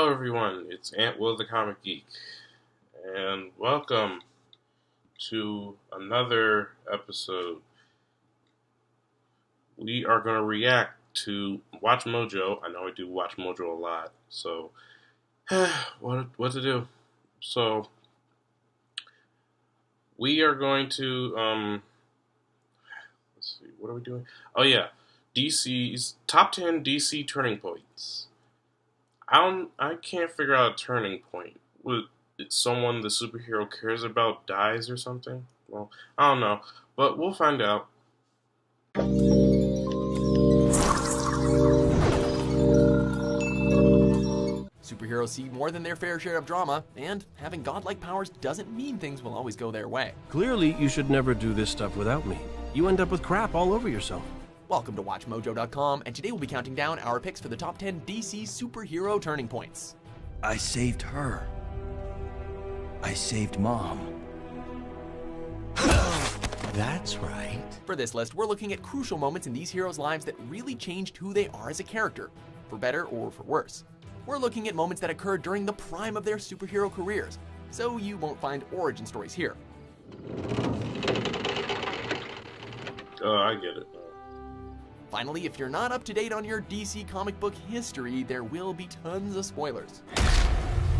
Hello everyone, it's Ant Will the Comic Geek, and welcome to another episode. We are going to react to Watch Mojo. I know I do Watch Mojo a lot, so what to do? So we are going to let's see, what are we doing? Oh yeah, DC's top 10 DC turning points. I can't figure out a turning point. Would someone the superhero cares about dies or something? Well, I don't know, but we'll find out. Superheroes see more than their fair share of drama, and having godlike powers doesn't mean things will always go their way. Clearly, you should never do this stuff without me. You end up with crap all over yourself. Welcome to WatchMojo.com, and today we'll be counting down our picks for the top 10 DC superhero turning points. I saved her. I saved Mom. That's right. For this list, we're looking at crucial moments in these heroes' lives that really changed who they are as a character, for better or for worse. We're looking at moments that occurred during the prime of their superhero careers, so you won't find origin stories here. Oh, I get it. Finally, if you're not up to date on your DC comic book history, there will be tons of spoilers.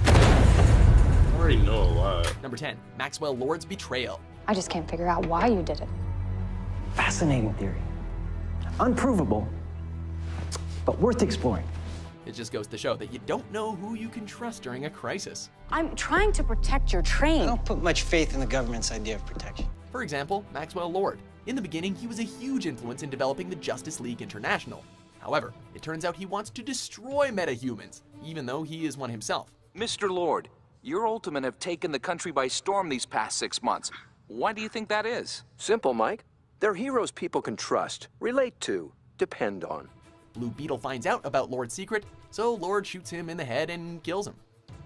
I already know a lot. Number 10, Maxwell Lord's betrayal. I just can't figure out why you did it. Fascinating theory. Unprovable, but worth exploring. It just goes to show that you don't know who you can trust during a crisis. I'm trying to protect your I train. don't put much faith in the government's idea of protection. For example, Maxwell Lord. In the beginning, he was a huge influence in developing the Justice League International. However, it turns out he wants to destroy metahumans, even though he is one himself. Mr. Lord, your Ultimen have taken the country by storm these past 6 months. Why do you think that is? Simple, Mike. They're heroes people can trust, relate to, depend on. Blue Beetle finds out about Lord's secret, so Lord shoots him in the head and kills him.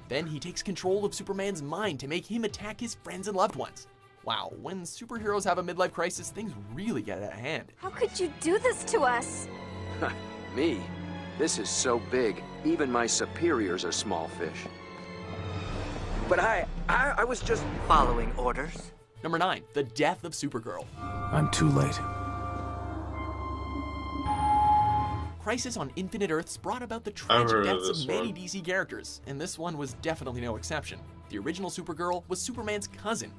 Then he takes control of Superman's mind to make him attack his friends and loved ones. Wow, when superheroes have a midlife crisis, things really get out of hand. How could you do this to us? Me? This is so big, even my superiors are small fish. But I was just Following orders? Number 9, the death of Supergirl. I'm too late. Crisis on Infinite Earths brought about the I've tragic heard of deaths this of many one. DC characters, and this one was definitely no exception. The original Supergirl was Superman's cousin.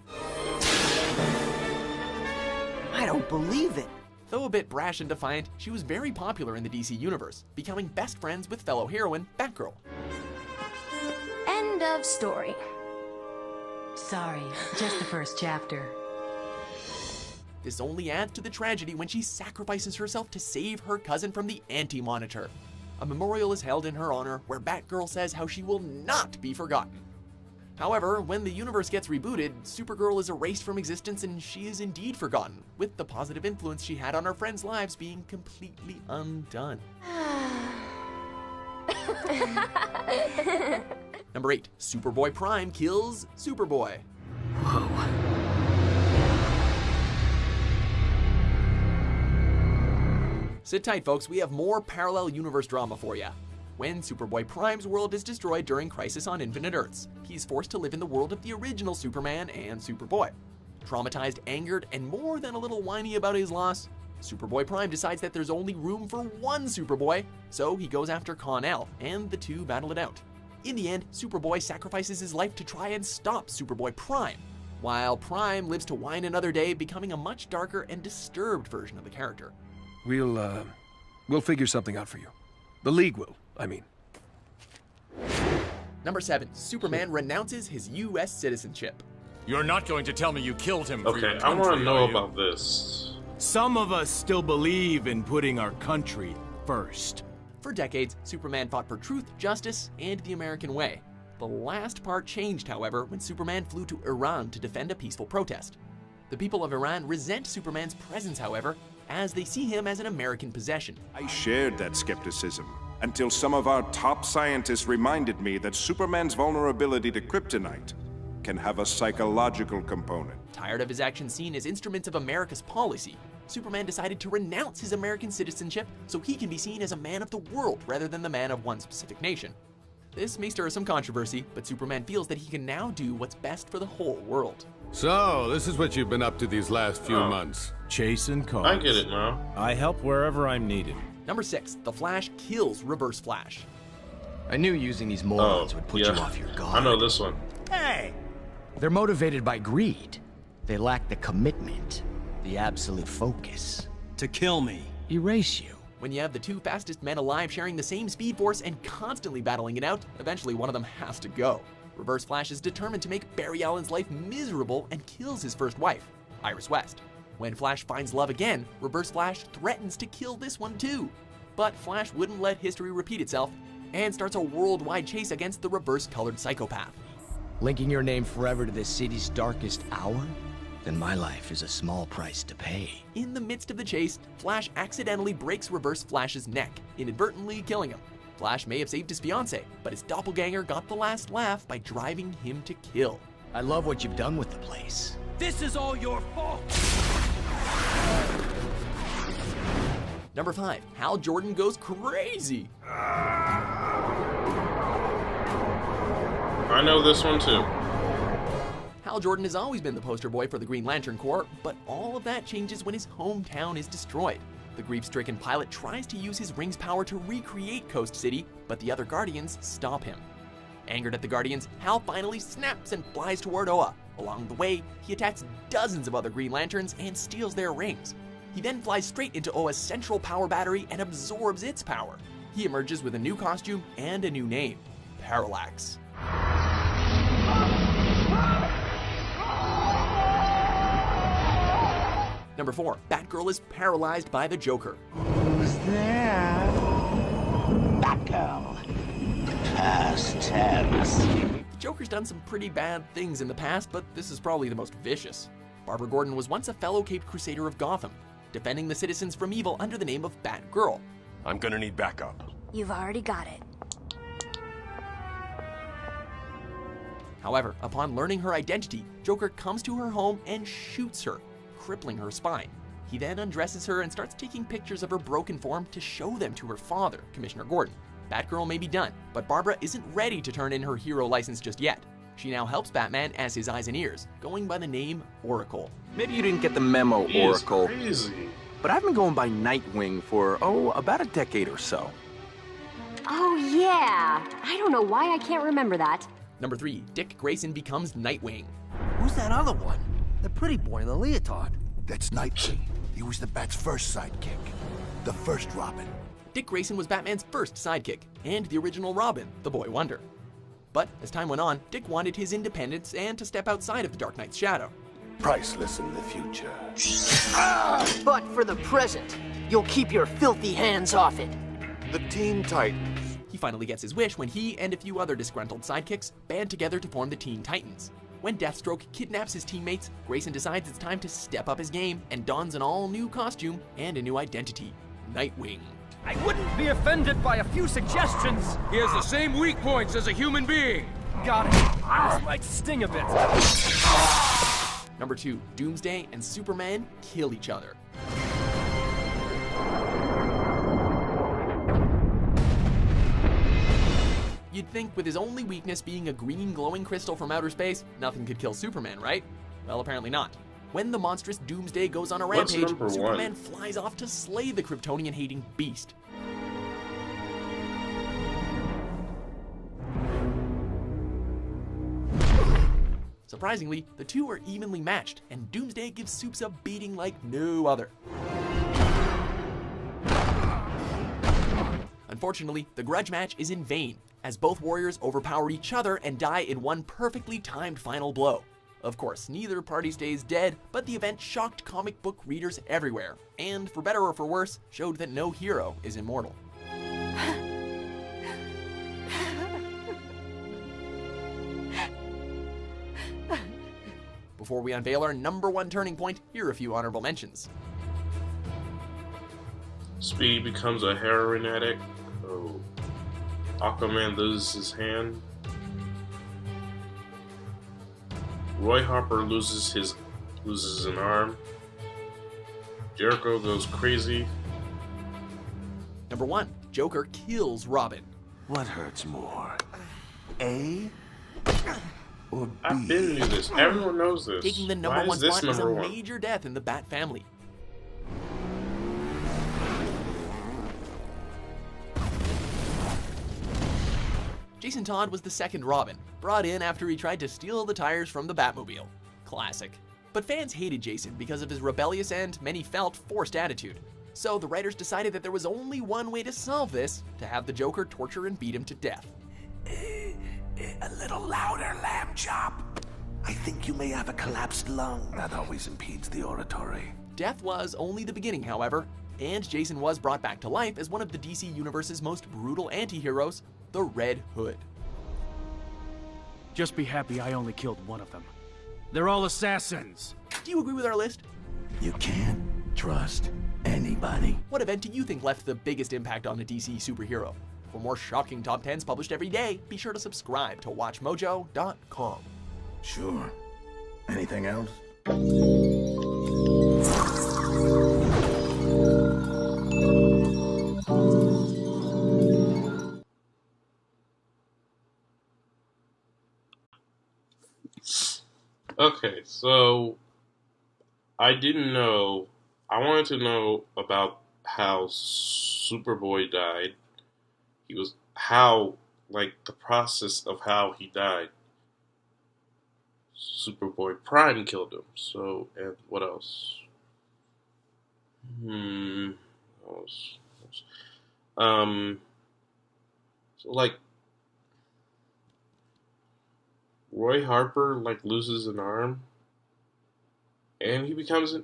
I don't believe it. Though a bit brash and defiant, she was very popular in the DC universe, becoming best friends with fellow heroine Batgirl. End of story. Sorry, just the first chapter. This only adds to the tragedy when she sacrifices herself to save her cousin from the Anti-Monitor. A memorial is held in her honor where Batgirl says how she will not be forgotten. However, when the universe gets rebooted, Supergirl is erased from existence and she is indeed forgotten, with the positive influence she had on her friends' lives being completely undone. Number 8, Superboy Prime kills Superboy. Sit tight, folks, we have more parallel universe drama for you. When Superboy Prime's world is destroyed during Crisis on Infinite Earths, he's forced to live in the world of the original Superman and Superboy. Traumatized, angered, and more than a little whiny about his loss, Superboy Prime decides that there's only room for one Superboy, so he goes after Kon-El, and the two battle it out. In the end, Superboy sacrifices his life to try and stop Superboy Prime, while Prime lives to whine another day, becoming a much darker and disturbed version of the character. We'll figure something out for you. The League will, I mean. Number 7, Superman renounces his U.S. citizenship. You're not going to tell me you killed him for your Okay, I country, want to know are you? about this. Some of us still believe in putting our country first. For decades, Superman fought for truth, justice, and the American way. The last part changed, however, when Superman flew to Iran to defend a peaceful protest. The people of Iran resent Superman's presence, however, as they see him as an American possession. I shared that skepticism until some of our top scientists reminded me that Superman's vulnerability to kryptonite can have a psychological component. Tired of his actions seen as instruments of America's policy, Superman decided to renounce his American citizenship so he can be seen as a man of the world rather than the man of one specific nation. This may stir some controversy, but Superman feels that he can now do what's best for the whole world. So, this is what you've been up to these last few months. Chasing cars. I get it now. I help wherever I'm needed. Number 6, The Flash kills Reverse Flash. I knew using these morons would put you off your guard. I know this one. Hey! They're motivated by greed. They lack the commitment, the absolute focus. To kill me. Erase you. When you have the two fastest men alive sharing the same speed force and constantly battling it out, eventually one of them has to go. Reverse Flash is determined to make Barry Allen's life miserable and kills his first wife, Iris West. When Flash finds love again, Reverse Flash threatens to kill this one too. But Flash wouldn't let history repeat itself and starts a worldwide chase against the reverse-colored psychopath. Linking your name forever to this city's darkest hour? Then my life is a small price to pay. In the midst of the chase, Flash accidentally breaks Reverse Flash's neck, inadvertently killing him. Flash may have saved his fiancée, but his doppelganger got the last laugh by driving him to kill. I love what you've done with the place. This is all your fault! Number 5, Hal Jordan goes crazy. I know this one too. Hal Jordan has always been the poster boy for the Green Lantern Corps, but all of that changes when his hometown is destroyed. The grief-stricken pilot tries to use his ring's power to recreate Coast City, but the other Guardians stop him. Angered at the Guardians, Hal finally snaps and flies toward Oa. Along the way, he attacks dozens of other Green Lanterns and steals their rings. He then flies straight into Oa's central power battery and absorbs its power. He emerges with a new costume and a new name, Parallax. Number 4, Batgirl is paralyzed by the Joker. Who's there? Batgirl. Past tense. The Joker's done some pretty bad things in the past, but this is probably the most vicious. Barbara Gordon was once a fellow Caped Crusader of Gotham, defending the citizens from evil under the name of Batgirl. I'm gonna need backup. You've already got it. However, upon learning her identity, Joker comes to her home and shoots her, crippling her spine. He then undresses her and starts taking pictures of her broken form to show them to her father, Commissioner Gordon. Batgirl may be done, but Barbara isn't ready to turn in her hero license just yet. She now helps Batman as his eyes and ears, going by the name Oracle. Maybe you didn't get the memo, Oracle. Crazy. But I've been going by Nightwing for, about a decade or so. Oh, yeah. I don't know why I can't remember that. Number 3, Dick Grayson becomes Nightwing. Who's that other one? The pretty boy in the leotard. That's Nightwing. He was the Bat's first sidekick. The first Robin. Dick Grayson was Batman's first sidekick, and the original Robin, the Boy Wonder. But as time went on, Dick wanted his independence and to step outside of the Dark Knight's shadow. Priceless in the future. But for the present, you'll keep your filthy hands off it. The Teen Titans. He finally gets his wish when he and a few other disgruntled sidekicks band together to form the Teen Titans. When Deathstroke kidnaps his teammates, Grayson decides it's time to step up his game and dons an all-new costume and a new identity, Nightwing. I wouldn't be offended by a few suggestions. He has the same weak points as a human being. Got it. This might sting a bit. Number 2, Doomsday and Superman kill each other. You'd think with his only weakness being a green glowing crystal from outer space, nothing could kill Superman, right? Well, apparently not. When the monstrous Doomsday goes on a rampage, Superman flies off to slay the Kryptonian-hating beast. Surprisingly, the two are evenly matched, and Doomsday gives Supes a beating like no other. Unfortunately, the grudge match is in vain, as both warriors overpower each other and die in one perfectly timed final blow. Of course, neither party stays dead, but the event shocked comic book readers everywhere, and for better or for worse, showed that no hero is immortal. Before we unveil our number 1 turning point, here are a few honorable mentions. Speed becomes a heroin addict. Oh. Aquaman loses his hand. Roy Harper loses an arm. Jericho goes crazy. Number 1, Joker kills Robin. What hurts more? A or B? I've been knew this. Everyone knows this. Taking the number Why one is this spot is a number one? major death in the Bat family. Jason Todd was the second Robin, brought in after he tried to steal the tires from the Batmobile. Classic. But fans hated Jason because of his rebellious and, many felt, forced attitude. So the writers decided that there was only one way to solve this, to have the Joker torture and beat him to death. A little louder, lamb chop. I think you may have a collapsed lung. That always impedes the oratory. Death was only the beginning, however, and Jason was brought back to life as one of the DC Universe's most brutal anti-heroes, the Red Hood. Just be happy I only killed one of them. They're all assassins. Do you agree with our list? You can't trust anybody. What event do you think left the biggest impact on a DC superhero? For more shocking top 10s published every day, be sure to subscribe to WatchMojo.com. Sure. Anything else? Okay, so I didn't know. I wanted to know about how Superboy died. He was how, like, the process of how he died. Superboy Prime killed him. So, and what else? What else? So like, Roy Harper like loses an arm, and he becomes a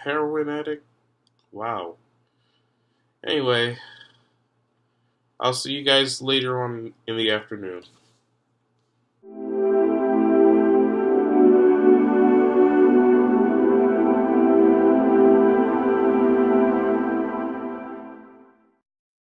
heroin addict. Wow. Anyway, I'll see you guys later on in the afternoon.